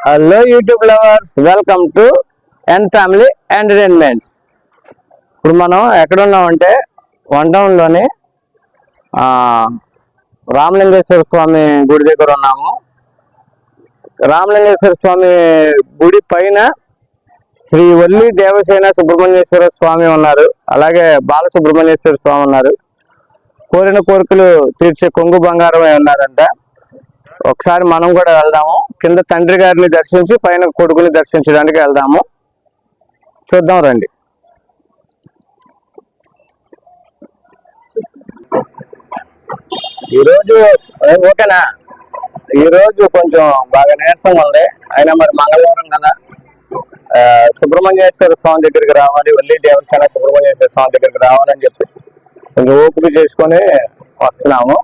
Hello YouTube lovers, welcome to N family entertainments. ఇప్పుడు మనం ఎక్కడ ఉన్నామంటే వన్ టౌన్లోని రామలింగేశ్వర స్వామి గుడి దగ్గర ఉన్నాము. రామలింగేశ్వర స్వామి గుడి పైన శ్రీ వల్లి దేవసేన సుబ్రహ్మణ్యేశ్వర స్వామి ఉన్నారు, అలాగే బాలసుబ్రహ్మణ్యేశ్వర స్వామి ఉన్నారు. కోరిన కోరికలు తీర్చే కొంగు బంగారమై ఉన్నారంట. ఒకసారి మనం కూడా వెళ్దాము. కింద తండ్రి గారిని దర్శించి పైన కొడుకుని దర్శించడానికి వెళ్దాము. చూద్దాం రండి. ఈరోజు ఓకేనా? ఈరోజు కొంచెం బాగా నీరసంగా ఉంది. అయినా మరి మంగళవారం కదా, సుబ్రహ్మణ్యేశ్వర స్వామి దగ్గరికి రావాలి, వల్లి దేవసేన సుబ్రహ్మణ్యేశ్వర స్వామి దగ్గరికి రావాలని చెప్పి కొంచెం ఓపిక చేసుకొని వస్తున్నాము.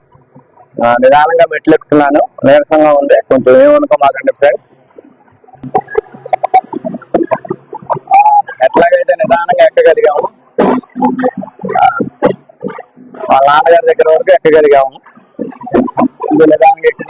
నిదానంగా మెట్లు ఎక్కుతున్నాను, నీరసంగా ఉంది. కొంచెం ఏమనుకో మాకండి ఫ్రెండ్స్. ఎట్లాగైతే నిదానంగా ఎక్కగలిగాము, వాళ్ళ నాన్నగారి దగ్గర వరకు ఎక్కగలిగాము. ఇది నిదానంగా ఎక్కి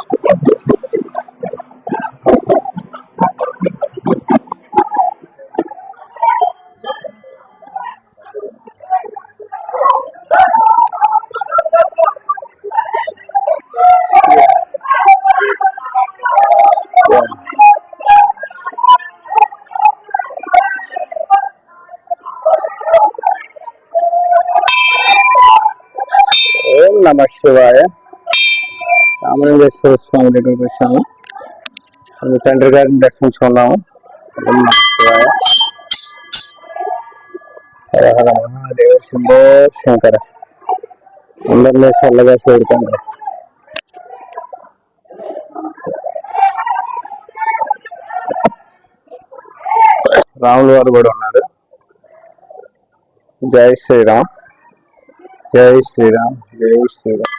ఓం నమ శివాయ. రామలింగేశ్వర స్వామి దగ్గరికి వచ్చాము. తండ్రి గారిని దర్శించుకున్నాము. ఓం నమ శివాయ. హర మహాదేవ శంభో శంకర. అందరినీ చల్లగా చూడుకోండి. రాములు వారు కూడా ఉన్నారు. జై శ్రీరామ్, జై శ్రీరామ్, జై శ్రీరామ్.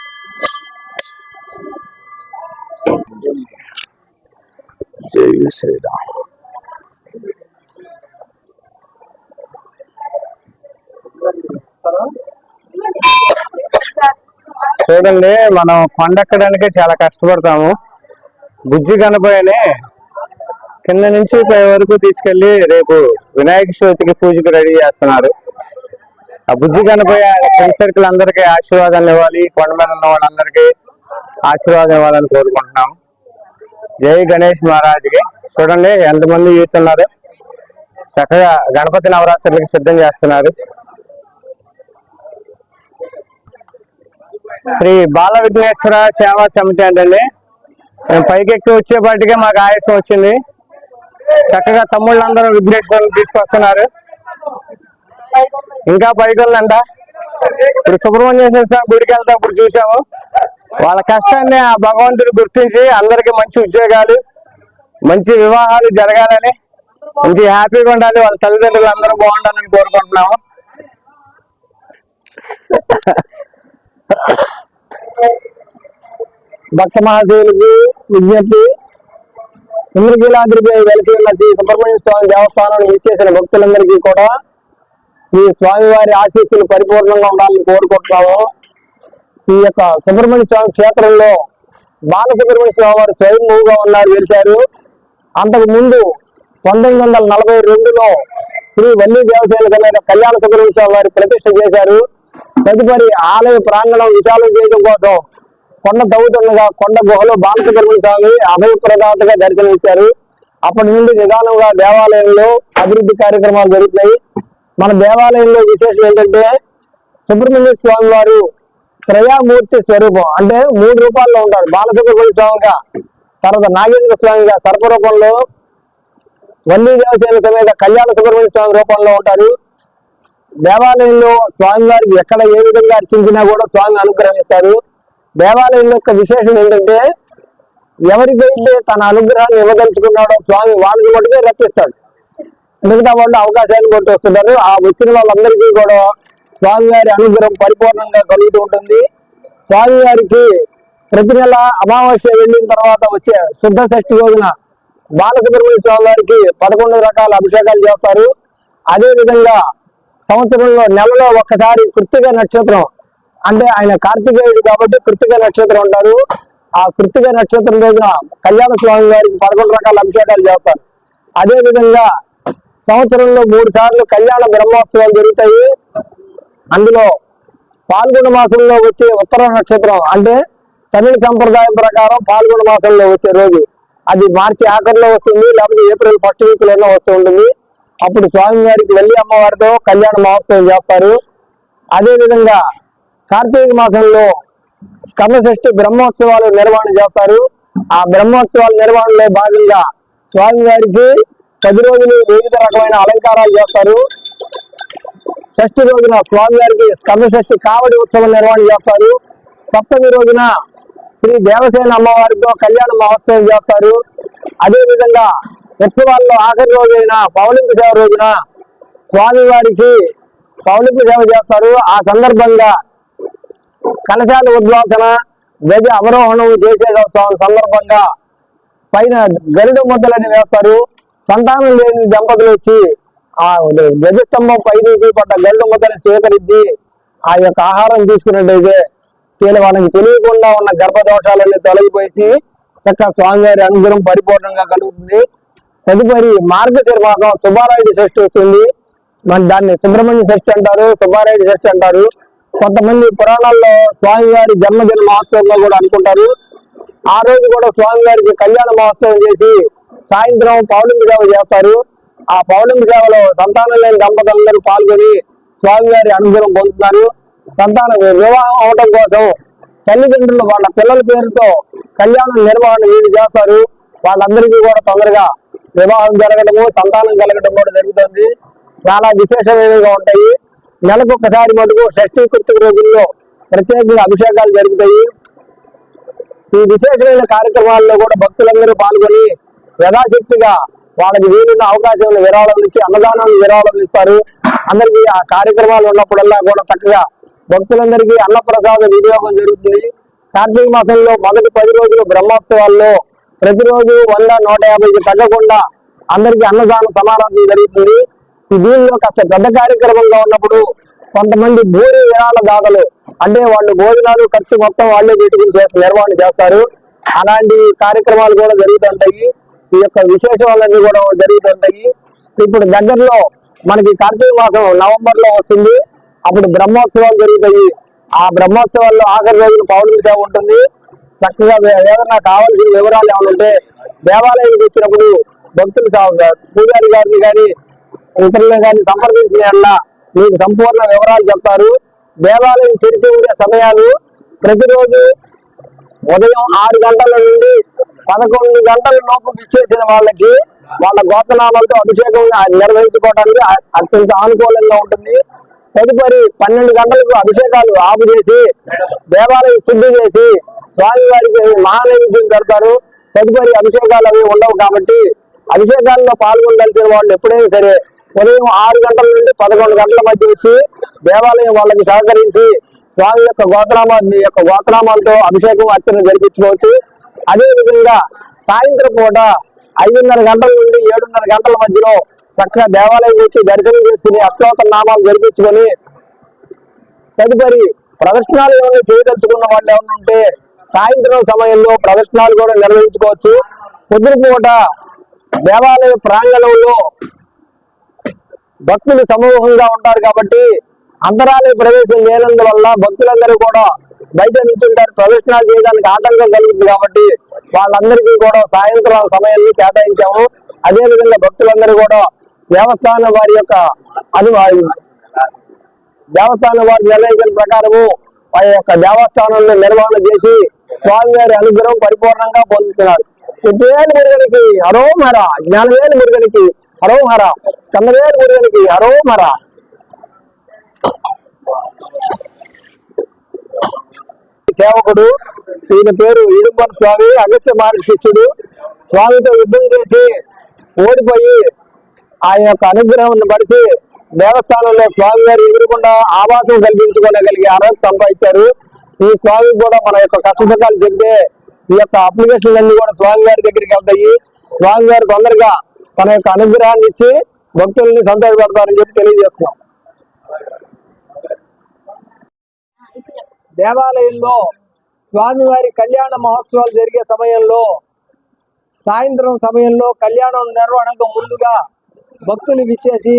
జై శ్రీరామ్. చూడండి, మనం కొండ ఎక్కడానికి చాలా కష్టపడతాము. బుజ్జి కనపయని కింద నుంచి పై వరకు తీసుకెళ్లి రేపు వినాయక చవితికి పూజకి రెడీ చేస్తున్నారు. ఆ బుజ్జి కనపయ్య ఫ్రెండ్ సర్కిల్ అందరికీ ఆశీర్వాదాలు ఇవ్వాలి, కొండ మీద ఉన్న వాళ్ళందరికీ ఆశీర్వాదం ఇవ్వాలని కోరుకుంటున్నాం. జై గణేష్ మహారాజ్కి. చూడండి ఎంతమంది యూత్ ఉన్నారు, చక్కగా గణపతి నవరాత్రులకి సిద్ధం చేస్తున్నారు. శ్రీ బాల విఘ్నేశ్వర సేవా సమితి అంటండి. మేము పైకెక్కి వచ్చేపాటికే మాకు ఆయాసం వచ్చింది. చక్కగా తమ్ముళ్ళందరూ విఘ్నేశ్వరుని తీసుకొస్తున్నారు. ఇంకా పైకొల్లంట. ఇప్పుడు సుబ్రహ్మణ్యేశ్వర స్వామి గుడికి వెళ్తా ఇప్పుడు చూసాము. వాళ్ళ కష్టాన్ని ఆ భగవంతుడు గుర్తించి అందరికి మంచి ఉద్యోగాలు, మంచి వివాహాలు జరగాలని, మంచి హ్యాపీగా ఉండాలి, వాళ్ళ తల్లిదండ్రులు అందరూ బాగుండాలని కోరుకుంటున్నాము. భక్త మహాశయులకి విజ్ఞప్తి. ఇంద్రకీలాద్రిపై వెలిసి ఉన్న శ్రీ సుబ్రహ్మణ్య స్వామి దేవస్థానాన్ని విచ్చేసిన భక్తులందరికీ కూడా ఈ స్వామివారి ఆశీస్సులు పరిపూర్ణంగా ఉండాలని కోరుకుంటున్నాము. ఈ యొక్క సుబ్రహ్మణ్య స్వామి క్షేత్రంలో బాలసుబ్రహ్మణ్య స్వామి వారు స్వయంభూగా ఉన్నారు, వెలిశారు. అంతకు ముందు 1942లో శ్రీ వల్లి దేవసేన సమేత కళ్యాణ సుబ్రహ్మణ్య స్వామి వారి ప్రతిష్ఠ చేశారు. తదుపరి ఆలయ ప్రాంగణం విశాలం చేయడం కోసం కొండ తవ్వుతుండగా కొండ గుహలో బాలసుబ్రహ్మణ్య స్వామి అభయప్రదాతగా దర్శనమిచ్చారు. అప్పటి నుండి నిదానంగా దేవాలయంలో అభివృద్ధి కార్యక్రమాలు జరుగుతాయి. మన దేవాలయంలో విశేషం ఏంటంటే సుబ్రహ్మణ్య స్వామి వారు త్రయామూర్తి స్వరూపం, అంటే 3 రూపాల్లో ఉంటారు. బాలసుబ్రహ్మణ్య స్వామిగా, తర్వాత నాగేంద్ర స్వామిగా సర్పరూపంలో, వల్లి దేవసేన సమేత కళ్యాణ సుబ్రహ్మణ్య స్వామి రూపంలో ఉంటారు. దేవాలయంలో స్వామివారికి ఎక్కడ ఏ విధంగా అర్చించినా కూడా స్వామి అనుగ్రహిస్తారు. దేవాలయం యొక్క విశేషం ఏంటంటే ఎవరికైతే తన అనుగ్రహాన్ని ఇవ్వదలుచుకున్నాడో స్వామి వాళ్ళకి మటుకే రప్పిస్తాడు. మిగతా వాళ్ళు అవకాశాన్ని కొట్టి వస్తుంటారు. ఆ వచ్చిన వాళ్ళందరికీ కూడా స్వామివారి అనుగ్రహం పరిపూర్ణంగా కలుగుతూ ఉంటుంది. స్వామివారికి ప్రతి నెల అమావాస్య వెళ్ళిన తర్వాత వచ్చే శుద్ధ షష్ఠి రోజున బాలసుబ్రహ్మణ్య స్వామి వారికి 11 రకాల అభిషేకాలు చేస్తారు. అదే విధంగా సంవత్సరంలో నెలలో ఒక్కసారి కృత్తిక నక్షత్రం, అంటే ఆయన కార్తికేయుడు కాబట్టి కృత్తిక నక్షత్రం ఉంటారు. ఆ కృత్తిక నక్షత్రం రోజున కళ్యాణ స్వామి వారికి 11 రకాల అభిషేకాలు చేస్తారు. అదే విధంగా సంవత్సరంలో 3 సార్లు కళ్యాణ బ్రహ్మోత్సవాలు జరుగుతాయి. అందులో పాల్గొన మాసంలో వచ్చే ఉత్తర నక్షత్రం అంటే తమిళ సంప్రదాయం ప్రకారం పాల్గొన మాసంలో వచ్చే రోజు అది మార్చి ఆఖరిలో వస్తుంది, లేకపోతే ఏప్రిల్ ఫస్ట్ వీక్ లోనే వస్తూ ఉంటుంది. అప్పుడు స్వామివారికి వెల్లి అమ్మవారితో కళ్యాణ మహోత్సవం చేస్తారు. అదే విధంగా కార్తీక మాసంలో స్కంద షష్ఠి బ్రహ్మోత్సవాలు నిర్వహణ చేస్తారు. ఆ బ్రహ్మోత్సవాల నిర్వహణలో భాగంగా స్వామివారికి 10 రోజులు వివిధ రకమైన అలంకారాలు చేస్తారు. షష్ఠి రోజున స్వామివారికి స్కంద షష్ఠి కావడి ఉత్సవం నిర్వహణ చేస్తారు. సప్తమి రోజున శ్రీ దేవసేన అమ్మవారితో కళ్యాణ మహోత్సవం చేస్తారు. అదే విధంగా ఉత్సవాల్లో ఆఖరి రోజైన పౌలింపు సేవ రోజున స్వామివారికి పౌలింపు సేవ చేస్తారు. ఆ సందర్భంగా కలశాల ఉద్వాసన, గజ అవరోహణం చేసే సందర్భంగా పైన గరుడ ముద్దలని వేస్తారు. సంతానం లేని దంపతులు వచ్చి ఆ గజస్తంభం పైనుంచి పడ్డ గరుడ ముద్దని స్వీకరించి ఆ యొక్క ఆహారం తీసుకున్నట్టయితే వాళ్ళకి తెలియకుండా ఉన్న గర్భదోషాలన్నీ తొలగిపోయి చక్కగా స్వామివారి అనుగ్రహం పరిపూర్ణంగా కలుగుతుంది. తదుపరి మార్గశిర మాసం సుబ్బారాయుడు షష్ఠి వస్తుంది. మరి దాన్ని సుబ్రహ్మణ్య షష్ఠి అంటారు, సుబ్బారాయుడు షష్ఠి అంటారు. కొంతమంది పురాణాల్లో స్వామివారి జన్మదిన మహోత్సవంగా కూడా అనుకుంటారు. ఆ రోజు కూడా స్వామివారికి కళ్యాణ మహోత్సవం చేసి సాయంత్రం పౌర్ణమి సేవ చేస్తారు. ఆ పౌర్ణమి సేవలో సంతానం లేని దంపతులందరూ పాల్గొని స్వామివారి అనుగ్రహం పొందుతున్నారు. సంతాన వివాహం అవడం కోసం తల్లిదండ్రులు వాళ్ళ పిల్లల పేరుతో కళ్యాణం నిర్వహణ వీళ్ళు చేస్తారు. వాళ్ళందరికీ కూడా తొందరగా వివాహం జరగడము, సంతానం కలగడం కూడా జరుగుతుంది. చాలా విశేషమైనవిగా ఉంటాయి. నెలకొకసారి మటుకు షష్ఠీ కృతిక రోజుల్లో ప్రత్యేకంగా అభిషేకాలు జరుగుతాయి. ఈ విశేషమైన కార్యక్రమాల్లో కూడా భక్తులందరూ పాల్గొని యథాశక్తిగా వాళ్ళకి వీలున్న అవకాశం విరాళం ఇచ్చి అన్నదానాన్ని విరాళం ఇస్తారు. అందరికీ ఆ కార్యక్రమాలు ఉన్నప్పుడల్లా కూడా చక్కగా భక్తులందరికీ అన్నప్రసాద వినియోగం జరుగుతుంది. కార్తీక మాసంలో మొదటి 10 రోజులు బ్రహ్మోత్సవాల్లో ప్రతిరోజు 100-150కి తగ్గకుండా అందరికీ అన్నదాన సమారాధన జరుగుతుంది. ఈ దీనిలో కాస్త పెద్ద కార్యక్రమంగా ఉన్నప్పుడు కొంతమంది భూరి విరాళ దాతలు అంటే వాళ్ళు భోజనాలు ఖర్చు మొత్తం వాళ్ళే పెట్టుకుని నిర్వహణ చేస్తారు. అలాంటి కార్యక్రమాలు కూడా జరుగుతుంటాయి. ఈ యొక్క విశేషాలన్నీ కూడా జరుగుతుంటాయి. ఇప్పుడు దగ్గరలో మనకి కార్తీక మాసం నవంబర్ లో వస్తుంది. అప్పుడు బ్రహ్మోత్సవాలు జరుగుతాయి. ఆ బ్రహ్మోత్సవాల్లో ఆఖరి రోజున పౌర్ణమి సేవ ఉంటుంది. చక్కగా ఏదైనా కావాల్సిన వివరాలు ఏమైనా ఉంటే దేవాలయానికి వచ్చినప్పుడు భక్తులు పూజారి గారిని కానీ ఇతరులను కానీ సంప్రదించిన మీకు సంపూర్ణ వివరాలు చెప్తారు. దేవాలయం తెరిచి ఉండే సమయాలు ప్రతిరోజు ఉదయం 6 గంటల నుండి 11 గంటల లోపు విచ్చేసిన వాళ్ళకి వాళ్ళ గోత్రనామాలతో అభిషేకం నిర్వహించుకోవడానికి అత్యంత అనుకూలంగా ఉంటుంది. తదుపరి 12 గంటలకు అభిషేకాలు ఆపు చేసి దేవాలయం శుద్ధి చేసి స్వామివారికి మహానైవేద్యం పెడతారు. తదుపరి అభిషేకాలు అవి ఉండవు కాబట్టి అభిషేకాల్లో పాల్గొనదలిచిన వాళ్ళు ఎప్పుడైనా సరే ఉదయం 6 గంటల నుండి 11 గంటల మధ్య వచ్చి దేవాలయం వాళ్ళకి సహకరించి స్వామి యొక్క గోత్రనామాలతో అభిషేకం అర్చన జరిపించుకోవచ్చు. అదే విధంగా సాయంత్రం పూట 5:30 గంటల నుండి 7:30 గంటల మధ్యలో చక్కగా దేవాలయం వచ్చి దర్శనం చేసుకుని అష్టోత్తర నామాలు జరిపించుకొని తదుపరి ప్రదర్శనలు ఏమైనా చేయదలుచుకున్న వాళ్ళు ఏమైనా ఉంటే సాయంత్రం సమయంలో ప్రదర్శనలు కూడా నిర్వహించుకోవచ్చు. పొద్దుపూట దేవాలయ ప్రాంగణంలో భక్తులు సమూహంగా ఉంటారు కాబట్టి అంతరాలయ ప్రవేశం లేనందువల్ల భక్తులందరూ కూడా బయట నిల్చుంటారు. ప్రదర్శనలు చేయడానికి ఆటంకం కలుగుతుంది కాబట్టి వాళ్ళందరికీ కూడా సాయంత్రం సమయాన్ని కేటాయించాము. అదే విధంగా భక్తులందరూ కూడా దేవస్థానం వారి నిర్ణయించిన ప్రకారము వారి యొక్క దేవస్థానంలో నిర్వహణ చేసి స్వామివారి అనుగ్రహం పరిపూర్ణంగా పొందుతున్నారు. ఉద్వేలు మురుగనికి హరోమర, జ్ఞానవేలు మురుగనికి హరోమర, స్కందవేలు మురుగనికి హరోమర. సేవకుడు ఈయన పేరు ఇడుంబల స్వామి, అగస్త్య మహర్షి శిష్యుడు. స్వామితో యుద్ధం చేసి ఓడిపోయి ఆ యొక్క అనుగ్రహం పరిచి దేవస్థానంలో స్వామి గారు ఎదురుకుండా ఆవాసం కల్పించుకోగలిగే అర్హత సంపాదించారు. ఈ స్వామి కూడా మన యొక్క కష్టసుఖాలు చెప్తే ఈ యొక్క అప్లికేషన్లు అన్ని కూడా స్వామి గారి దగ్గరికి వెళ్తాయి. స్వామి గారు తొందరగా తన యొక్క అనుగ్రహాన్ని ఇచ్చి భక్తుల్ని సంతోషపెడతారని చెప్పి తెలియజేస్తున్నాం. దేవాలయంలో స్వామివారి కళ్యాణ మహోత్సవాలు జరిగే సమయంలో సాయంత్రం సమయంలో కళ్యాణం నిర్వహణకు ముందుగా భక్తులు విచ్చేసి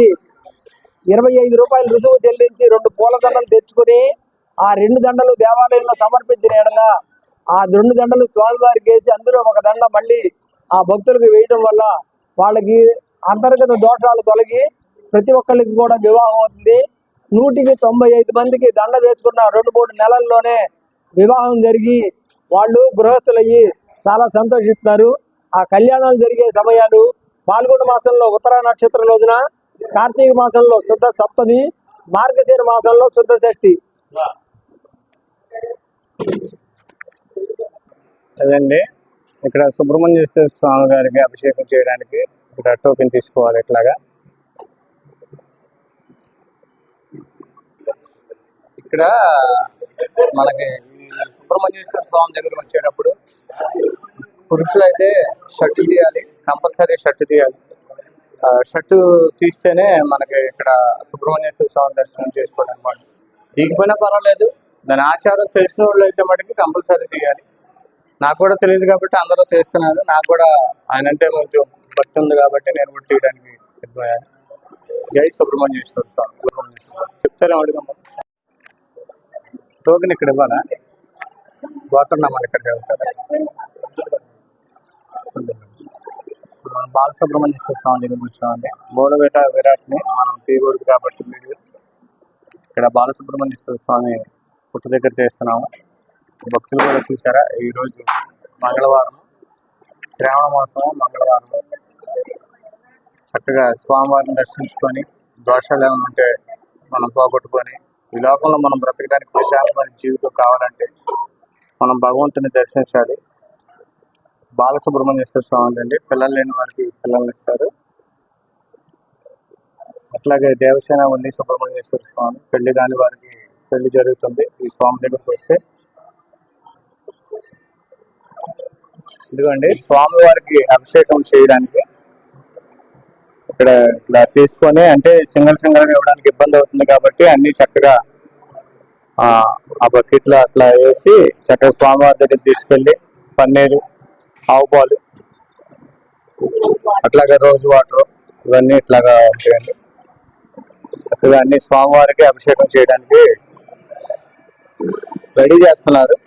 25 రూపాయలు రుసుము చెల్లించి 2 పూలదండలు తెచ్చుకుని ఆ 2 దండలు దేవాలయంలో సమర్పించిన ఎడల ఆ 2 దండలు స్వామివారికి వేసి అందులో ఒక దండ మళ్ళీ ఆ భక్తులకు వేయడం వల్ల వాళ్ళకి అంతర్గత దోషాలు తొలగి ప్రతి ఒక్కరికి కూడా వివాహం అవుతుంది. 195 మందికి దండ వేసుకున్న 2-3 నెలల్లోనే వివాహం జరిగి వాళ్ళు గృహస్థులయ్యి చాలా సంతోషిస్తున్నారు. ఆ కళ్యాణాలు జరిగే సమయాలు పాల్గొన మాసంలో ఉత్తర నక్షత్రం రోజున, కార్తీక మాసంలో శుద్ధ సప్తమి, మార్గశిర మాసంలో శుద్ధ షష్ఠి. అదండి, ఇక్కడ సుబ్రహ్మణ్యేశ్వర స్వామి గారికి అభిషేకం చేయడానికి ఇక్కడ టోకెన్ తీసుకోవాలి. ఇట్లాగా ఇక్కడ మనకి సుబ్రహ్మణ్యేశ్వర స్వామి దగ్గర వచ్చేటప్పుడు పురుషులు అయితే షర్టు తీయాలి, కంపల్సరీ షర్టు తీయాలి. షర్టు తీస్తేనే మనకి ఇక్కడ సుబ్రహ్మణ్యేశ్వర స్వామి దర్శనం చేసుకోవడం అనమాట. తీయకపోయినా పర్వాలేదు, దాని ఆచారం తెలిసిన వాళ్ళు అయితే మటుకు కంపల్సరీ తీయాలి. నాకు కూడా తెలియదు కాబట్టి అందరూ తీస్తున్నారు. నాకు కూడా ఆయన అంటే కొంచెం భక్తి ఉంది కాబట్టి నేను కూడా తీయడానికి సిద్ధమయ్యాను. జై సుబ్రహ్మణ్యేశ్వర స్వామి. చెప్తారేమో అడుగుతాం. టోకెన్ ఇక్కడ ఇవ్వాలా? పోతున్నామని ఇక్కడ చదువుతారా? మనం బాలసుబ్రహ్మణ్యేశ్వర స్వామి దగ్గర కూర్చోండి. బోలవేట విరాట్ని మనం తీయకూడదు కాబట్టి వీడియో ఇక్కడ బాలసుబ్రహ్మణ్యేశ్వర స్వామి పుట్టు దగ్గర చేస్తున్నాము. భక్తులు కూడా చూసారా, ఈరోజు మంగళవారం, శ్రావణ మాసం మంగళవారం. చక్కగా స్వామివారిని దర్శించుకొని దోషాలు ఏమైనా ఉంటే మనం పోగొట్టుకొని ఈ లోకంలో మనం బ్రతకడానికి ప్రశాంతమైన జీవితం కావాలంటే మనం భగవంతుని దర్శించాలి. బాలసుబ్రహ్మణ్యేశ్వర స్వామి అండి, పిల్లలు లేని వారికి పిల్లల్ని ఇస్తారు. అట్లాగే దేవసేన వల్లి సుబ్రహ్మణ్యేశ్వర స్వామి, పెళ్లి కాని వారికి పెళ్లి జరుగుతుంది ఈ స్వామి దగ్గరకు వస్తే. ఇదిగోండి స్వామి వారికి అభిషేకం చేయడానికి ఇక్కడ ఇట్లా తీసుకొని, అంటే సింగల్ గా ఇవ్వడానికి ఇబ్బంది అవుతుంది కాబట్టి అన్ని చక్కగా ఆ బకెట్లో అట్లా వేసి చక్కగా స్వామివారి దగ్గర తీసుకెళ్ళి పన్నీరు, ఆవు పాలు, అట్లాగే రోజు వాటర్ ఇవన్నీ ఇట్లాగా ఉంటాయండి. చక్కగా అన్ని స్వామివారికి అభిషేకం చేయడానికి రెడీ చేస్తున్నారు.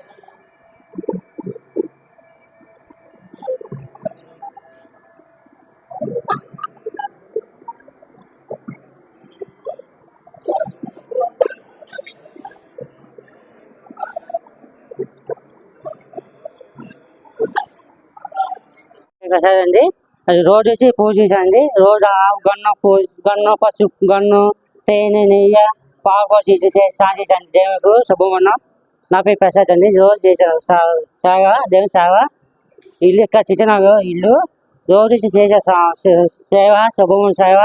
ప్రసాద్ అండి, అది రోజు వచ్చి పూజ చేశానండి. రోజు ఆవు గన్ను పసుపు గన్ను తేనె నెయ్యి పావు కోసి స్నానం చేశాను దేవునికి శుభమన్నం. నా పేరు ప్రసాద్ అండి. రోజు చేశాను సేవ, దేవుని సేవ. ఇల్లు ఇక్కడ చిన్నగా ఇల్లు రోజు చేసే సేవ, శుభమన్న సేవ.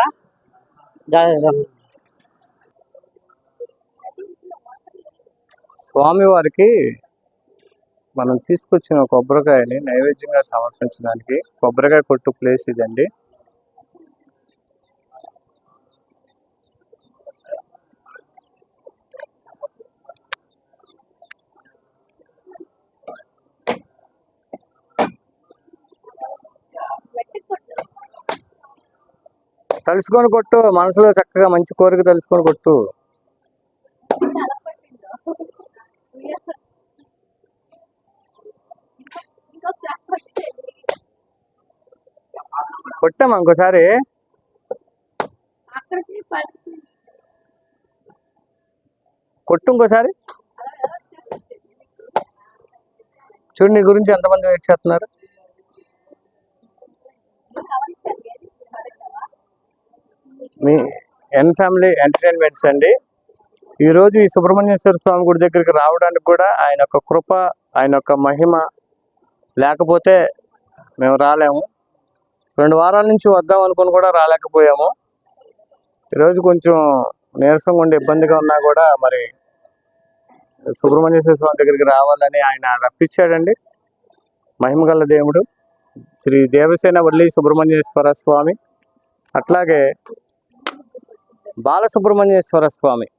స్వామివారికి మనం తీసుకొచ్చిన కొబ్బరికాయని నైవేద్యంగా సమర్పించడానికి కొబ్బరికాయ కొట్టు ప్లేస్ ఇదండి. తలుసుకొని కొట్టు, మనసులో చక్కగా మంచి కోరిక తలుసుకొని కొట్టు. కొట్టామా ఇంకోసారి? కొట్టు ఇంకోసారి. చూడు నీ గురించి ఎంతమంది వెయిట్ చేస్తున్నారు. మీ ఎన్ ఫ్యామిలీ ఎంటర్టైన్మెంట్స్ అండి. ఈరోజు ఈ సుబ్రహ్మణ్యేశ్వర స్వామి గుడి దగ్గరికి రావడానికి కూడా ఆయన యొక్క కృప, ఆయన యొక్క మహిమ లేకపోతే మేము రాలేము. 2 వారాల నుంచి వద్దాం అనుకుని కూడా రాలేకపోయాము. ఈరోజు కొంచెం నీరసంగా ఉండి ఇబ్బందిగా ఉన్నా కూడా మరి సుబ్రహ్మణ్యేశ్వర స్వామి దగ్గరికి రావాలని ఆయన రప్పించాడండి. మహిమగల దేవుడు శ్రీ దేవసేన వల్లి సుబ్రహ్మణ్యేశ్వర స్వామి, అట్లాగే బాలసుబ్రహ్మణ్యేశ్వర స్వామి.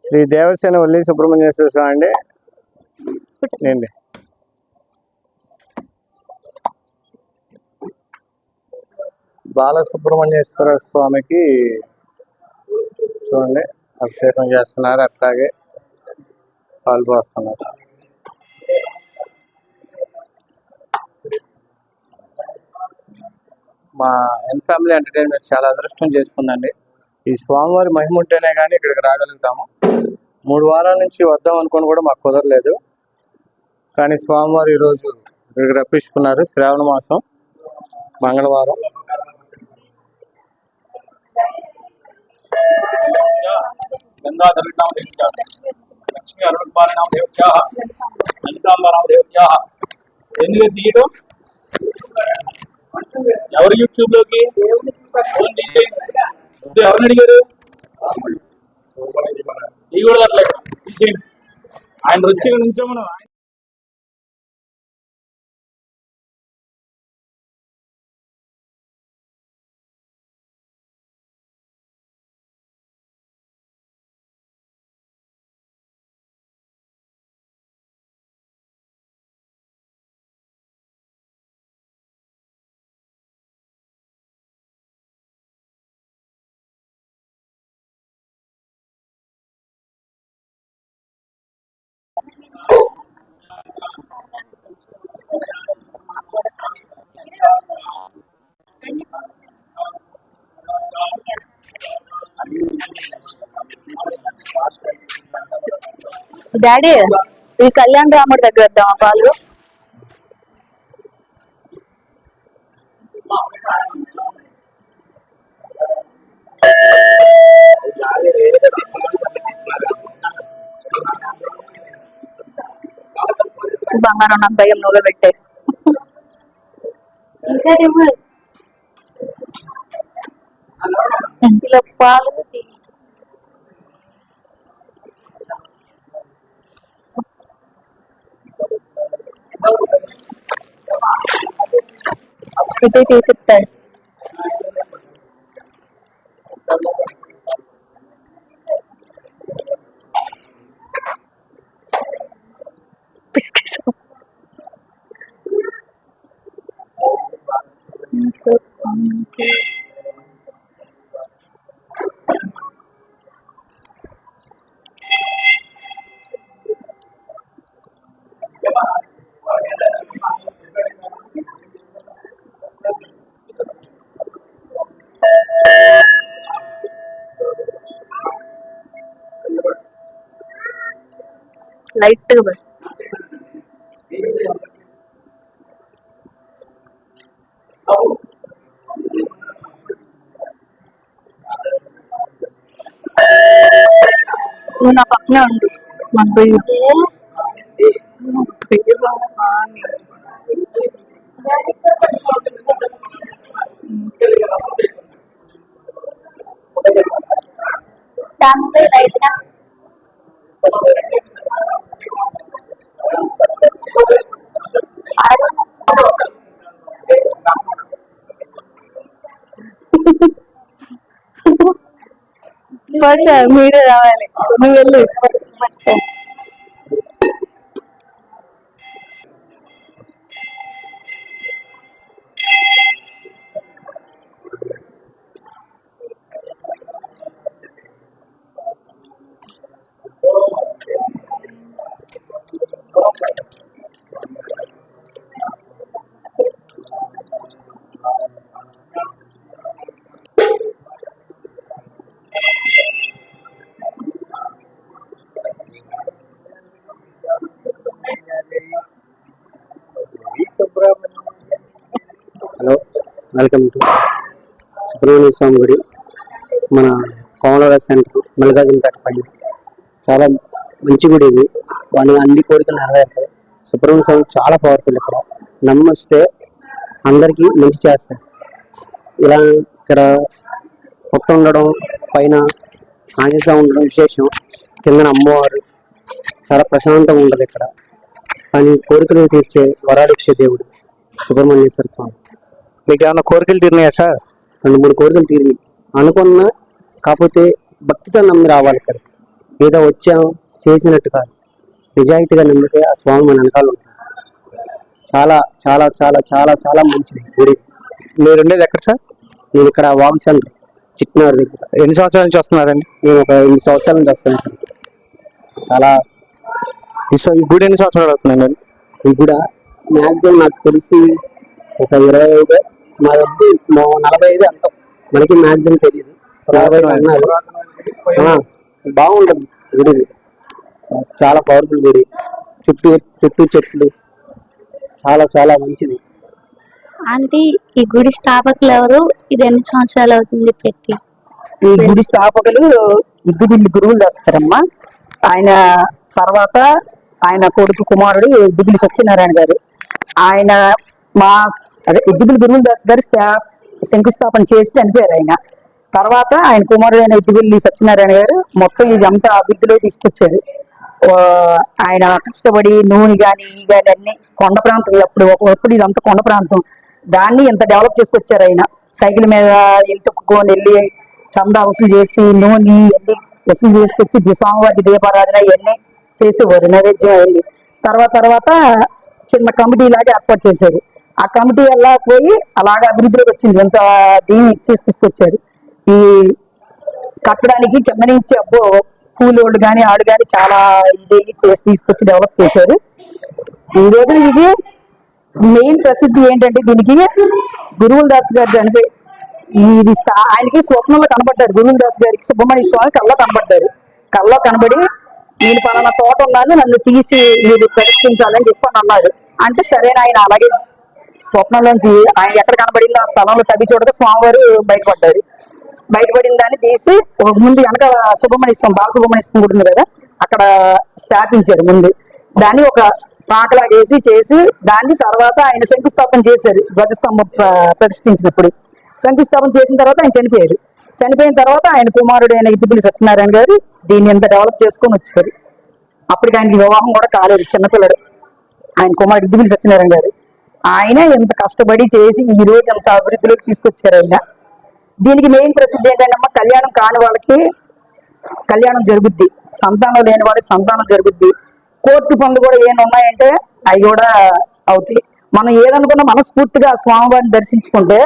శ్రీ దేవసేన వల్లి సుబ్రహ్మణ్యేశ్వర స్వామి అండి. ఏంటి బాలసుబ్రహ్మణ్యేశ్వర స్వామికి చూడండి అభిషేకం చేస్తున్నారు, అట్లాగే పాలు పోస్తున్నారు. మా ఎన్ ఫ్యామిలీ ఎంటర్టైన్మెంట్ చాలా అదృష్టం చేసుకుందండి. ఈ స్వామివారి మహిమ ఉంటేనే కానీ ఇక్కడికి రాగలుగుతాము. 3 వారాల నుంచి వద్దాం అనుకుని కూడా మాకు కుదరలేదు. కానీ స్వామివారు ఈరోజు ఇక్కడికి రప్పించుకున్నారు. శ్రావణ మాసం మంగళవారం. ఎవరు యూట్యూబ్ లోకి ఎవరిని అడిగారు? ఈ కూడా అట్లా ఆయన వచ్చి నుంచో మనం డాడీ ఈ కళ్యాణ రాముడి దగ్గర వద్దామా పాలు? బంగారం నాకు భయం, నువ్వే పెట్టే. ఇంటిలో పాలు ఇది తీసిస్తాడు. లైట్ నా పక్కనే ఉండు. మీరే రావాలి, నువ్వు వెళ్ళు. హలో, వెల్కమ్ టు సుబ్రహ్మణ్య స్వామి గుడి మన కోమలరాజు సెంటర్ మల్లికార్జునపేట పైన చాలా మంచి గుడి ఇది. వాళ్ళ అన్ని కోరికలు నెరవేరుతాయి. సుబ్రహ్మణ్య స్వామి చాలా పవర్ఫుల్. ఇక్కడ నమ్మొస్తే అందరికీ మంచి చేస్తారు. ఇలా ఇక్కడ పుట్ట ఉండడం, పైన ఆంజనేయ స్వామి ఉండడం విశేషం. కిందన అమ్మవారు చాలా ప్రశాంతంగా ఉండదు ఇక్కడ. కానీ కోరికలు తీర్చే వరాలు ఇచ్చే దేవుడు సుబ్రహ్మణ్యేశ్వర స్వామి. మీకు ఏమైనా కోరికలు తీరినాయా సార్? 2-3 కోరికలు తీరినాయి అనుకున్నా. కాకపోతే భక్తితో నమ్మి రావాలి. ఇక్కడ ఏదో వచ్చాం చేసినట్టు కాదు, నిజాయితీగా నమ్మితే ఆ స్వామి మన వెనకాల ఉంటుంది. చాలా చాలా చాలా చాలా చాలా మంచిది గుడి. మీరు ఉండేది ఎక్కడ సార్? నేను ఇక్కడ వాగు సెంటర్ చిట్నగర్ దగ్గర. ఎన్ని సంవత్సరాల నుంచి వస్తున్నారండి? నేను ఒక 8 సంవత్సరాల నుంచి వస్తాను. చాలా ఈ గుడి ఎన్ని సంవత్సరాలు అవుతున్నాయండి? ఈ కూడా మ్యాక్సిమం నాకు తెలిసి ఒక 25 మా దగ్గర 45 అంత మనకి మ్యాక్సిమం తెలియదు. 45 అన్నారు. బాగుంటుంది గుడి, చాలా పవర్ఫుల్ గుడి. చుట్టూ చెట్లు, చాలా చాలా మంచిది. ఆంటీ ఈ గుడి స్థాపకులు ఎవరు? ఇది ఎన్ని సంవత్సరాలు అవుతుంది పెట్టి? ఈ గుడి స్థాపకులు ఇద్దిబిల్లి గురువులు దాస్తారమ్మా. ఆయన తర్వాత ఆయన కొడుకు కుమారుడు ఇద్దిబిల్లి సత్యనారాయణ గారు. ఆయన ఇద్దిబిల్లి గురువులు దాస్ గారు శంకుస్థాపన చేసి చనిపోయారు. ఆయన తర్వాత ఆయన కుమారుడు అయిన ఇద్దిబిల్లి సత్యనారాయణ గారు మొత్తం ఇదంతా అభివృద్ధిలో తీసుకొచ్చారు. ఆయన కష్టపడి నూనె కానీ అన్ని కొండ ప్రాంతం, ఒకప్పుడు ఇదంతా కొండ ప్రాంతం, దాన్ని ఎంత డెవలప్ చేసుకొచ్చారు. ఆయన సైకిల్ మీద తొక్కుకొని వెళ్ళి చందా వసూలు చేసి నూనె వెళ్ళి వసూలు చేసుకొచ్చి స్వామివారికి దీపారాధన ఇవన్నీ చేసేవారు, నైవేద్యం వెళ్ళి. తర్వాత చిన్న కమిటీ లాగా ఏర్పాటు చేశారు. ఆ కమిటీ ఎలా పోయి అలాగా అభివృద్ధిలోకి వచ్చింది. ఎంత దీన్ని తీసుకొచ్చారు. ఈ కట్టడానికి కింద నుంచి కూలోళ్ళు కానీ ఆడు కానీ చాలా ఇది చేసి తీసుకొచ్చి డెవలప్ చేశారు. ఈ రోజు ఇది మెయిన్ ప్రసిద్ధి ఏంటంటే దీనికి గురువుల దాస్ గారు చనిపోయి ఇది ఆయనకి స్వప్నంలో కనబడ్డారు. గురువుల దాస్ గారికి సుబ్రహ్మణ్య స్వామి కల్లో కనబడ్డారు. కల్లో కనబడి నేను పలానా చోట ఉన్నాను, నన్ను తీసి మీరు ప్రతిష్ఠించాలని చెప్పని అన్నారు. అంటే సరేనా, ఆయన అలాగే స్వప్నంలోంచి ఆయన ఎక్కడ కనబడిందో ఆ స్థలంలో తగ్గి చూడక స్వామివారు బయటపడ్డారు. బయటపడిన దాన్ని తీసి ఒక ముందు వెనక బాలసుబ్రహ్మణ్య గుడి ఉంది కదా, అక్కడ స్థాపించారు. ముందు దాన్ని ఒక పాకలాగేసి చేసి దాన్ని తర్వాత ఆయన శంకుస్థాపన చేశారు. ధ్వజస్తంభం ప్రతిష్ఠించినప్పుడు శంకుస్థాపన చేసిన తర్వాత ఆయన చనిపోయారు. చనిపోయిన తర్వాత ఆయన కుమారుడు అయిన ఇద్దిబిల్లి సత్యనారాయణ గారు దీన్ని ఎంత డెవలప్ చేసుకొని వచ్చారు. అప్పటికి ఆయనకి వివాహం కూడా కాలేదు, చిన్నపిల్లడు. ఆయన కుమారుడు ఇద్దిబిల్లి సత్యనారాయణ గారు ఆయన ఎంత కష్టపడి చేసి ఈ రోజు ఎంత అభివృద్ధిలోకి తీసుకొచ్చారు. ఆయన దీనికి మెయిన్ ప్రసిద్ధి ఏంటంటే కళ్యాణం కాని వాళ్ళకి కళ్యాణం జరుగుద్ది, సంతానం లేని వాళ్ళకి సంతానం జరుగుద్ది. కోర్టు పనులు కూడా ఏమైనా ఉన్నాయంటే అవి కూడా అవుతాయి. మనం ఏదనుకున్నా మనస్ఫూర్తిగా స్వామివారిని దర్శించుకుంటే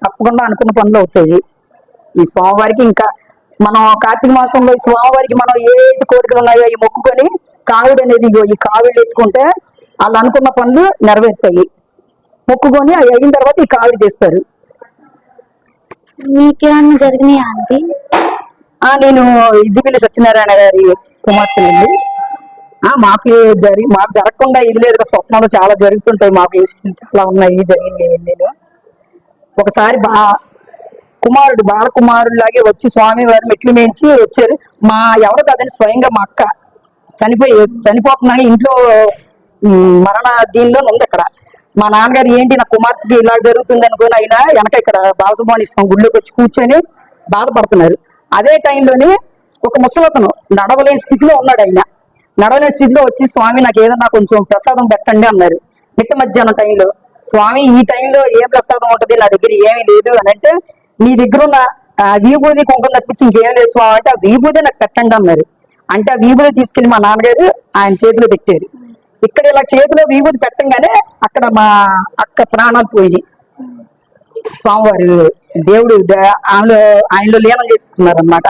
తప్పకుండా అనుకున్న పనులు అవుతాయి. ఈ స్వామివారికి ఇంకా మనం కార్తీక మాసంలో ఈ స్వామివారికి మనం ఏది కోరికలు ఉన్నాయో అవి మొక్కుకొని కావిడి అనేది ఈ కావిళ్ళు ఎత్తుకుంటే వాళ్ళు అనుకున్న పనులు నెరవేరుతాయి. మొక్కుకొని అవి అయిన తర్వాత ఈ కావిడి తీస్తారు. మీకేమన్నా జరిగినాయా ఆంటీ? నేను ఇద్దిబిల్లి సత్యనారాయణ గారి కుమార్తెనండి. మాకు జరగకుండా ఇది లేదు. స్వప్నాలు చాలా జరుగుతుంటాయి. మాకు ఇన్సిడెంట్ చాలా ఉన్నాయి, జరిగింది. నేను ఒకసారి బాలకుమారుడు లాగే వచ్చి స్వామి వారి మెట్లు మేంచి వచ్చారు. ఎవరు కాదని స్వయంగా మా అక్క చనిపోతున్నాయి ఇంట్లో మరణ దీనిలో ఉంది. అక్కడ మా నాన్నగారు ఏంటి నా కుమార్తెకి ఇలా జరుగుతుంది అనుకుని అయినా వెనక ఇక్కడ బాలసుబ్రహ్మణ్య స్వామి గుడిలోకి వచ్చి కూర్చొని బాధపడుతున్నారు. అదే టైంలోనే ఒక ముసలతను నడవలేని స్థితిలో ఉన్నాడు. ఆయన నడవలేని స్థితిలో వచ్చి స్వామి నాకు ఏదన్నా కొంచెం ప్రసాదం పెట్టండి అన్నారు. మిట్ట మధ్యాహ్నం టైంలో. స్వామి ఈ టైంలో ఏ ప్రసాదం ఉంటది, నా దగ్గర ఏమీ లేదు అని అంటే, నీ దగ్గర ఉన్న విభూది కుంకుమ తప్పించి ఇంకేం లేదు స్వామి అంటే, ఆ విభూది నాకు పెట్టండి అన్నారు. అంటే ఆ విభూది తీసుకెళ్లి మా నాన్నగారు ఆయన చేతిలో పెట్టారు. ఇక్కడ ఇలా చేతిలో విభూది పెట్టంగానే అక్కడ మా అక్క ప్రాణాలు పోయి స్వామివారు దేవుడు ఆయనలో లీనం చేసుకున్నారు అన్నమాట.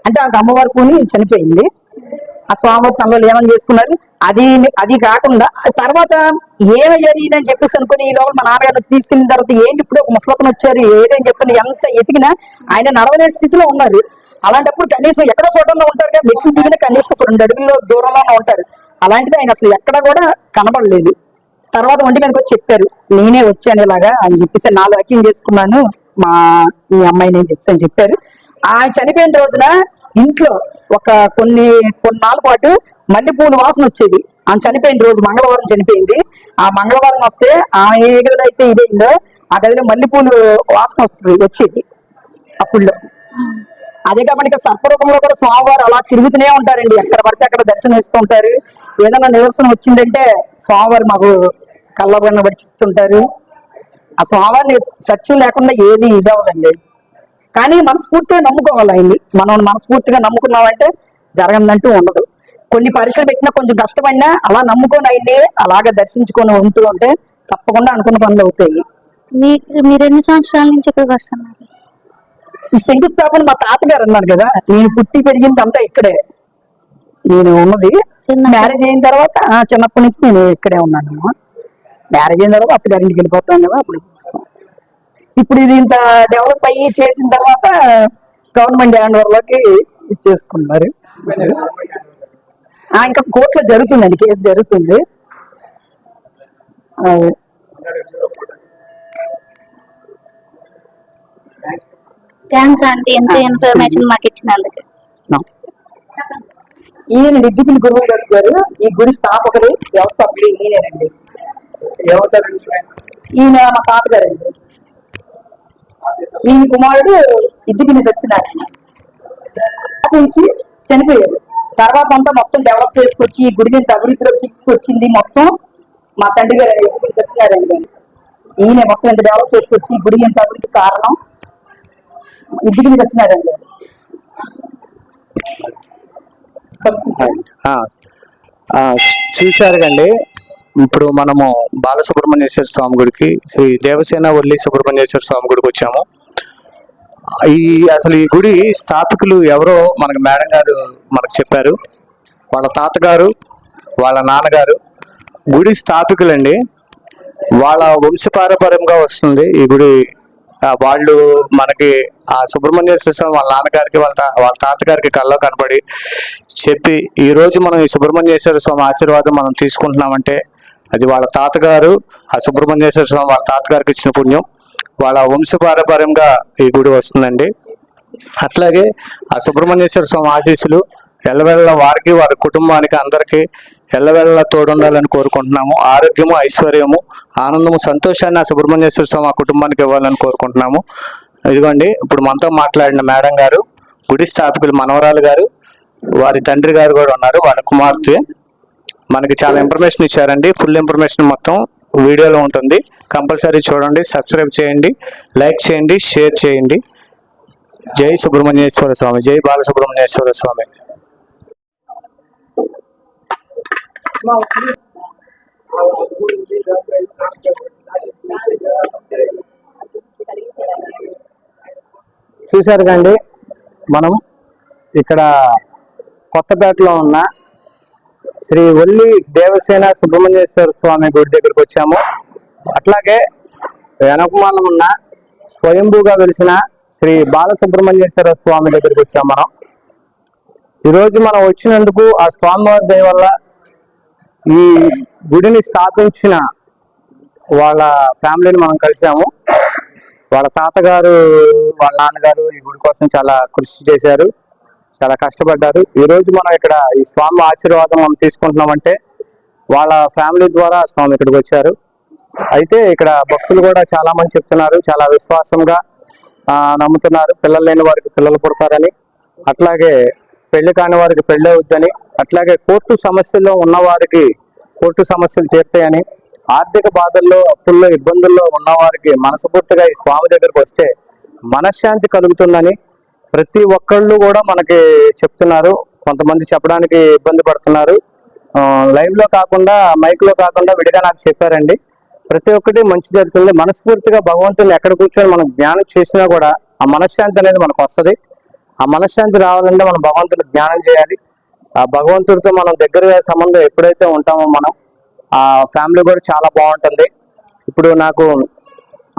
అంటే ఆ అమ్మవారి పూని చనిపోయింది. ఆ స్వామివారి తనలో లీనం చేసుకున్నారు. అది కాకుండా తర్వాత ఏమయ్యారు అని చెప్పేసి అనుకుని ఈ లోపల మా నాన్నగారిని తీసుకెళ్ళిన తర్వాత ఏంటి ఇప్పుడు ఒక ముసలతను వచ్చారు ఏదని చెప్పని ఎంత ఎతికినా ఆయన నడవలేని స్థితిలో ఉన్నారు. అలాంటప్పుడు కనీసం ఎక్కడో చోటలో ఉంటారు కదా, మెట్లు దిగిన కనీసం ఒక 2 అడుగుల్లో దూరంలోనే ఉంటారు. అలాంటిది ఆయన అసలు ఎక్కడ కూడా కనబడలేదు. తర్వాత ఒంటి మీదకి వచ్చి చెప్పారు, నేనే వచ్చాను ఇలాగా అని చెప్పేసి 4 వాక్యం చేసుకున్నాను మీ అమ్మాయి నేను చెప్తాను చెప్పారు. ఆయన చనిపోయిన రోజున ఇంట్లో ఒక కొన్ని నాళ్ళ పాటు మల్లెపూలు వాసన వచ్చేది. ఆయన చనిపోయిన రోజు మంగళవారం చనిపోయింది. ఆ మంగళవారం వస్తే ఆమె ఏ గదిలో అయితే ఇదైందో ఆ గదిలో మల్లెపూలు వాసన వచ్చేది అప్పుడు. అదే కాబట్టి సర్పరూపంలో కూడా స్వామివారు అలా తిరుగుతూనే ఉంటారండి. ఎక్కడ పడితే అక్కడ దర్శనం ఇస్తూ ఉంటారు. ఏదైనా నిదర్శనం వచ్చిందంటే స్వామివారు మాకు కళ్ళబడిన బట్టి చెప్తుంటారు. ఆ స్వామివారిని సత్యం లేకుండా ఏది ఇదవ్వదండి. కానీ మనస్ఫూర్తిగా నమ్ముకోవాలి ఆయన్ని. మనం మనస్ఫూర్తిగా నమ్ముకున్నామంటే జరగదంటూ ఉండదు. కొన్ని పరీక్షలు పెట్టినా కొంచెం కష్టపడినా అలా నమ్ముకొని ఆయన్ని అలాగే దర్శించుకొని ఉంటూ ఉంటే తప్పకుండా అనుకున్న పనులు అవుతాయి. మీరు ఎన్ని సంవత్సరాల నుంచి ఇక్కడికి వస్తున్నారు? ఈ శంకుస్థాపన మా తాతగారు అన్నారు కదా, నేను పుట్టి పెరిగింది అంతా ఇక్కడే. నేను ఉన్నది మ్యారేజ్ అయిన తర్వాత చిన్నప్పటి నుంచి నేను ఇక్కడే ఉన్నాను. మ్యారేజ్ అయిన తర్వాత అత్తగారింటికి వెళ్ళిపోతాను కదా, అప్పుడు ఇప్పుడు ఇది ఇంత డెవలప్ అయ్యి చేసిన తర్వాత గవర్నమెంట్ హ్యాండ్ ఓవర్లోకి ఇచ్చేసుకున్నారు. ఇంకా కోర్టులో జరుగుతుందండి, కేసు జరుగుతుంది. థ్యాంక్స్ ఆంటీ, ఎంత ఇన్ఫర్మేషన్ మాకు ఇచ్చినందుకు. నమస్తే. ఈయన డిగ్గిపిల్లి గురువుదాస్ గారు, ఈ గుడి స్థాపకుడు, వ్యవస్థాపకుడు ఈయనేనండి. ఈయన మా తాతగారండి. ఈయన కుమారుడు ఇద్దిపిల్లి సత్యనారాయణ నుంచి చనిపోయారు. తర్వాత అంతా మొత్తం డెవలప్ చేసుకొచ్చి ఈ గుడిని అభివృద్ధిలోకి తీసుకొచ్చింది మొత్తం మా తండ్రి గారు ఇద్దిపిల్లి సత్యనారాయణ గారు. ఈయన మొత్తం ఎంత డెవలప్ చేసుకొచ్చి ఈ గుడి ఎంత అభివృద్ధి కారణం ఇద్దిపిల్లి సత్యనారాయణ గారు. చూశారు కండి. ఇప్పుడు మనము బాలసుబ్రహ్మణ్యేశ్వర స్వామి గుడికి, శ్రీ దేవసేన వల్లి సుబ్రహ్మణ్యేశ్వర స్వామి గుడికి వచ్చాము. అసలు ఈ గుడి స్థాపకులు ఎవరో మనకు మేడం గారు మనకు చెప్పారు. వాళ్ళ తాతగారు, వాళ్ళ నాన్నగారు గుడి స్థాపకులండి. వాళ్ళ వంశపారంపర్యంగా వస్తుంది ఈ గుడి. వాళ్ళు మనకి ఆ సుబ్రహ్మణ్యేశ్వర స్వామి వాళ్ళ నాన్నగారికి వాళ్ళ తాతగారికి కల్లో కనపడి చెప్పి ఈ రోజు మనం ఈ సుబ్రహ్మణ్యేశ్వర స్వామి ఆశీర్వాదం మనం తీసుకుంటున్నామంటే అది వాళ్ళ తాతగారు, ఆ సుబ్రహ్మణ్యేశ్వర స్వామి వాళ్ళ తాతగారికి ఇచ్చిన పుణ్యం. వాళ్ళ వంశపారంపర్యంగా ఈ గుడి వస్తుందండి. అట్లాగే ఆ సుబ్రహ్మణ్యేశ్వర స్వామి ఆశీస్సులు ఎల్లవెల్ల వారికి, వారి కుటుంబానికి, అందరికీ ఎల్లవెల్ల తోడుండాలని కోరుకుంటున్నాము. ఆరోగ్యము, ఐశ్వర్యము, ఆనందము, సంతోషాన్ని ఆ సుబ్రహ్మణ్యేశ్వర స్వామి ఆ కుటుంబానికి ఇవ్వాలని కోరుకుంటున్నాము. ఇదిగోండి ఇప్పుడు మనతో మాట్లాడిన మేడం గారు, గుడి స్థాపకులు మనవరాలు గారు, వారి తండ్రి గారు కూడా ఉన్నారు, వాళ్ళ కుమార్తె. మనకి చాలా ఇన్ఫర్మేషన్ ఇచ్చారండి. ఫుల్ ఇన్ఫర్మేషన్ మొత్తం వీడియోలో ఉంటుంది. కంపల్సరీ చూడండి, సబ్స్క్రైబ్ చేయండి, లైక్ చేయండి, షేర్ చేయండి. జై సుబ్రహ్మణ్యేశ్వర స్వామి, జై బాలసుబ్రహ్మణ్యేశ్వర స్వామి. చూశారు కండి, మనం ఇక్కడ కొత్తపేటలో ఉన్న శ్రీ వల్లి దేవసేన సుబ్రహ్మణ్యేశ్వర స్వామి గుడి దగ్గరికి వచ్చాము. అట్లాగే వెనకమాలం ఉన్న స్వయంభూగా వెలిసిన శ్రీ బాలసుబ్రహ్మణ్యేశ్వర స్వామి దగ్గరికి వచ్చాము. మనం ఈరోజు మనం వచ్చినందుకు ఆ స్వామివారి దయ వల్ల ఈ గుడిని స్థాపించిన వాళ్ళ ఫ్యామిలీని మనం కలిసాము. వాళ్ళ తాతగారు, వాళ్ళ నాన్నగారు ఈ గుడి కోసం చాలా కృషి చేశారు, చాలా కష్టపడ్డారు. ఈరోజు మనం ఇక్కడ ఈ స్వామి ఆశీర్వాదం మనం తీసుకుంటున్నామంటే వాళ్ళ ఫ్యామిలీ ద్వారా స్వామి ఇక్కడికి వచ్చారు. అయితే ఇక్కడ భక్తులు కూడా చాలా మంది చెప్తున్నారు, చాలా విశ్వాసంగా నమ్ముతున్నారు. పిల్లలు లేని వారికి పిల్లలు పుడతారని, అట్లాగే పెళ్లి కాని వారికి పెళ్ళి అవుద్దని, అట్లాగే కోర్టు సమస్యల్లో ఉన్న వారికి కోర్టు సమస్యలు తీరుతాయని, ఆర్థిక బాధల్లో, అప్పుల్లో, ఇబ్బందుల్లో ఉన్నవారికి మనస్ఫూర్తిగా ఈ స్వామి దగ్గరికి వస్తే మనశ్శాంతి కలుగుతుందని ప్రతి ఒక్కళ్ళు కూడా మనకి చెప్తున్నారు. కొంతమంది చెప్పడానికి ఇబ్బంది పడుతున్నారు. లైవ్ లో కాకుండా, మైక్ లో కాకుండా విడిగా నాకు చెప్పారండి. ప్రతి ఒక్కటి మంచి జరుగుతుంది. మనస్ఫూర్తిగా భగవంతుని ఎక్కడ కూర్చొని మనం జ్ఞానం చేసినా కూడా ఆ మనశ్శాంతి అనేది మనకు వస్తుంది. ఆ మనశ్శాంతి రావాలంటే మనం భగవంతుని జ్ఞానం చేయాలి. ఆ భగవంతుడితో మనం దగ్గరగా సంబంధం ఎప్పుడైతే ఉంటామో మనం ఆ ఫ్యామిలీ కూడా చాలా బాగుంటుంది. ఇప్పుడు నాకు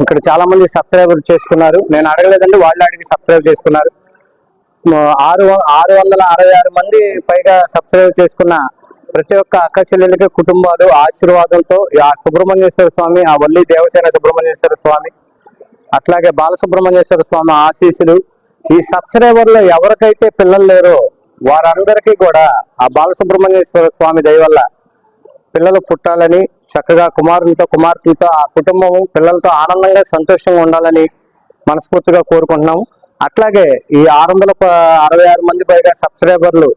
ఇక్కడ చాలా మంది సబ్స్క్రైబర్ చేసుకున్నారు. నేను అడగలేదండి, వాళ్ళు అడిగి సబ్స్క్రైబ్ చేసుకున్నారు. 666 మంది పైగా సబ్స్క్రైబ్ చేసుకున్న ప్రతి ఒక్క అక్క చెల్లెలకి కుటుంబాలు ఆశీర్వాదంతో ఆ సుబ్రహ్మణ్యేశ్వర స్వామి, ఆ వల్లి దేవసేన సుబ్రహ్మణ్యేశ్వర స్వామి అట్లాగే బాలసుబ్రహ్మణ్యేశ్వర స్వామి ఆశీస్సులు, ఈ సబ్స్క్రైబర్లో ఎవరికైతే పిల్లలు లేరో వారందరికీ కూడా ఆ బాలసుబ్రహ్మణ్యేశ్వర స్వామి దయ వల్ల పిల్లలు పుట్టాలని, చక్కగా కుమార్తెలతో ఆ కుటుంబం పిల్లలతో ఆనందంగా సంతోషంగా ఉండాలని మనస్ఫూర్తిగా కోరుకుంటున్నాము. అట్లాగే ఈ 666 మంది పైగా సబ్స్క్రైబర్లు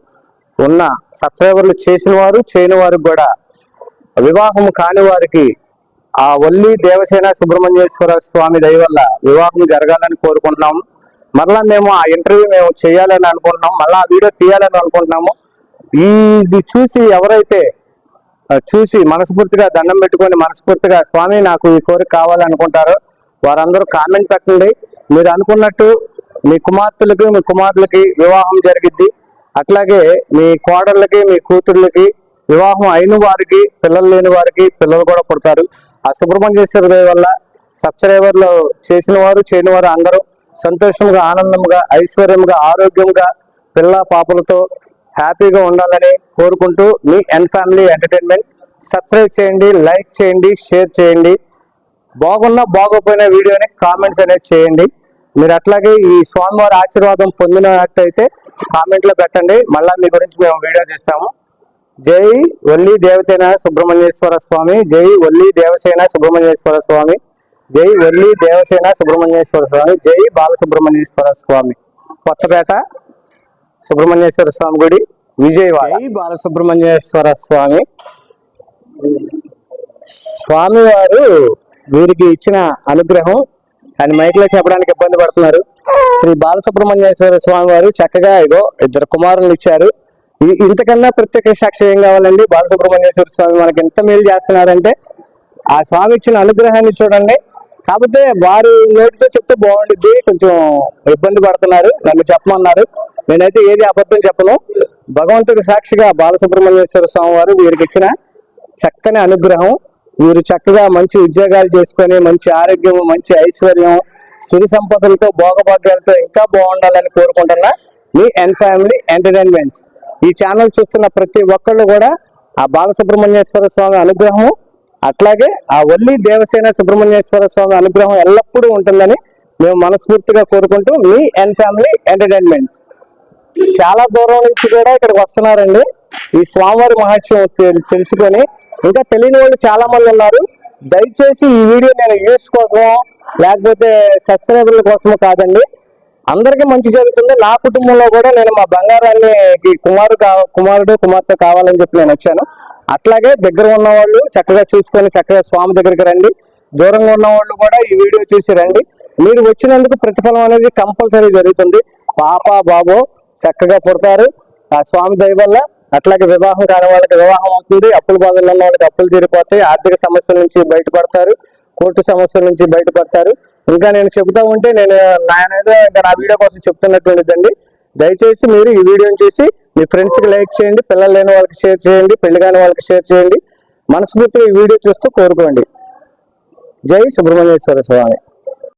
చేసిన వారు చేయని వారికి కూడా వివాహం కాని వారికి ఆ వల్లి దేవసేన సుబ్రహ్మణ్యేశ్వర స్వామి దయ వల్ల వివాహం జరగాలని కోరుకుంటున్నాము. మరలా మేము ఆ ఇంటర్వ్యూ చేయాలని అనుకుంటున్నాము, మళ్ళీ ఆ వీడియో తీయాలని అనుకుంటున్నాము. ఇది చూసి ఎవరైతే మనస్ఫూర్తిగా దండం పెట్టుకొని మనస్ఫూర్తిగా స్వామి నాకు ఈ కోరిక కావాలనుకుంటారో వారందరూ కామెంట్ పెట్టండి. మీరు అనుకున్నట్టు మీ కుమార్తెలకి మీ కుమారులకి వివాహం జరిగిద్ది. అట్లాగే మీ కోడళ్ళకి మీ కూతుర్లకి వివాహం అయిన వారికి, పిల్లలు లేని వారికి పిల్లలు కూడా పుడతారు. ఆ సుబ్రహ్మణ్యేశ్వర దయ వల్ల సబ్స్క్రైబర్లు చేసిన వారు చేయని వారు అందరూ సంతోషంగా, ఆనందంగా, ఐశ్వర్యంగా, ఆరోగ్యంగా, పిల్ల పాపలతో హ్యాపీగా ఉండాలని కోరుకుంటూ మీ ఎన్ ఫ్యామిలీ ఎంటర్టైన్మెంట్. సబ్స్క్రైబ్ చేయండి, లైక్ చేయండి, షేర్ చేయండి. బాగున్నా బాగోపోయిన వీడియోని కామెంట్స్ అనేది చేయండి. మీరు అట్లాగే ఈ స్వామివారి ఆశీర్వాదం పొందినట్టయితే కామెంట్లో పెట్టండి, మళ్ళీ మీ గురించి మేము వీడియో తీస్తాము. జై వల్లి దేవసేన సుబ్రహ్మణ్యేశ్వర స్వామి, జై వల్లి దేవసేన సుబ్రహ్మణ్యేశ్వర స్వామి, జై వల్లి దేవసేన సుబ్రహ్మణ్యేశ్వర స్వామి, జై బాలసుబ్రహ్మణ్యేశ్వర స్వామి. కొత్తపేట సుబ్రహ్మణ్యేశ్వర స్వామి గుడి, విజయవాడ. జై బాలసుబ్రహ్మణ్యేశ్వర స్వామి. స్వామివారు వీరికి ఇచ్చిన అనుగ్రహం ఆయన మైక్లో చెప్పడానికి ఇబ్బంది పడుతున్నారు. శ్రీ బాలసుబ్రహ్మణ్యేశ్వర స్వామి వారు చక్కగా ఇగో 2 కుమారులు ఇచ్చారు. ఇంతకన్నా ప్రత్యేక సాక్షి ఏం కావాలండి? బాలసుబ్రహ్మణ్యేశ్వర స్వామి మనకి ఎంత మేలు చేస్తున్నారంటే ఆ స్వామి ఇచ్చిన అనుగ్రహాన్ని చూడండి. కాకపోతే వారి నోటితో చెప్తే బాగుండిద్ది, కొంచెం ఇబ్బంది పడుతున్నారు, నన్ను చెప్పమన్నారు. నేనైతే ఏది అబద్ధం చెప్పను. భగవంతుడి సాక్షిగా బాలసుబ్రహ్మణ్యేశ్వర స్వామి వారు వీరికి ఇచ్చిన చక్కని అనుగ్రహం. వీరు చక్కగా మంచి ఉద్యోగాలు చేసుకొని మంచి ఆరోగ్యం, మంచి ఐశ్వర్యం, సిరి సంపదలతో, భోగభాగ్యాలతో ఇంకా బాగుండాలని కోరుకుంటున్నా మీ ఎన్ ఫ్యామిలీ ఎంటర్టైన్మెంట్స్. ఈ ఛానల్ చూస్తున్న ప్రతి ఒక్కళ్ళు కూడా ఆ బాలసుబ్రహ్మణ్యేశ్వర స్వామి అనుగ్రహం, అట్లాగే ఆ వల్లి దేవసేన సుబ్రహ్మణ్యేశ్వర స్వామి అనుగ్రహం ఎల్లప్పుడూ ఉంటుందని మేము మనస్ఫూర్తిగా కోరుకుంటూ మీ ఎన్ ఫ్యామిలీ ఎంటర్టైన్మెంట్స్. చాలా దూరం నుంచి కూడా ఇక్కడికి వస్తున్నారండి ఈ స్వామివారి మహత్యం తెలుసుకొని. ఇంకా తెలియని వాళ్ళు చాలా మంది ఉన్నారు. దయచేసి ఈ వీడియో నేను యూస్ కోసమో లేకపోతే సబ్స్క్రైబర్ల కోసమో కాదండి, అందరికీ మంచి జరుగుతుంది. నా కుటుంబంలో కూడా నేను మా బంగారాన్ని కుమారుడు కుమార్తె కావాలని చెప్పి నేను వచ్చాను. అట్లాగే దగ్గర ఉన్న వాళ్ళు చక్కగా చూసుకొని చక్కగా స్వామి దగ్గరికి రండి. దూరంగా ఉన్న వాళ్ళు కూడా ఈ వీడియో చూసి రండి. మీరు వచ్చినందుకు ప్రతిఫలం అనేది కంపల్సరీ జరుగుతుంది. పాప బాబు చక్కగా పుడతారు ఆ స్వామి దయ వల్ల. అట్లాగే వివాహం కాని వాళ్ళకి వివాహం అవుతుంది, అప్పుల బాధలు ఉన్న వాళ్ళకి అప్పులు తీరిపోతాయి, ఆర్థిక సమస్యల నుంచి బయటపడతారు, కోర్టు సమస్యల నుంచి బయటపడతారు. ఇంకా నేను చెబుతా ఉంటే నేను నా వీడియో కోసం చెప్తున్నటువంటిదండి. దయచేసి మీరు ఈ వీడియోని చూసి మీ ఫ్రెండ్స్కి లైక్ చేయండి, పిల్లలు లేని వాళ్ళకి షేర్ చేయండి, పెళ్లి కాని వాళ్ళకి షేర్ చేయండి. మనస్ఫూర్తిగా ఈ వీడియో చూస్తూ కోరుకోండి. జై సుబ్రహ్మణ్యేశ్వర స్వామి.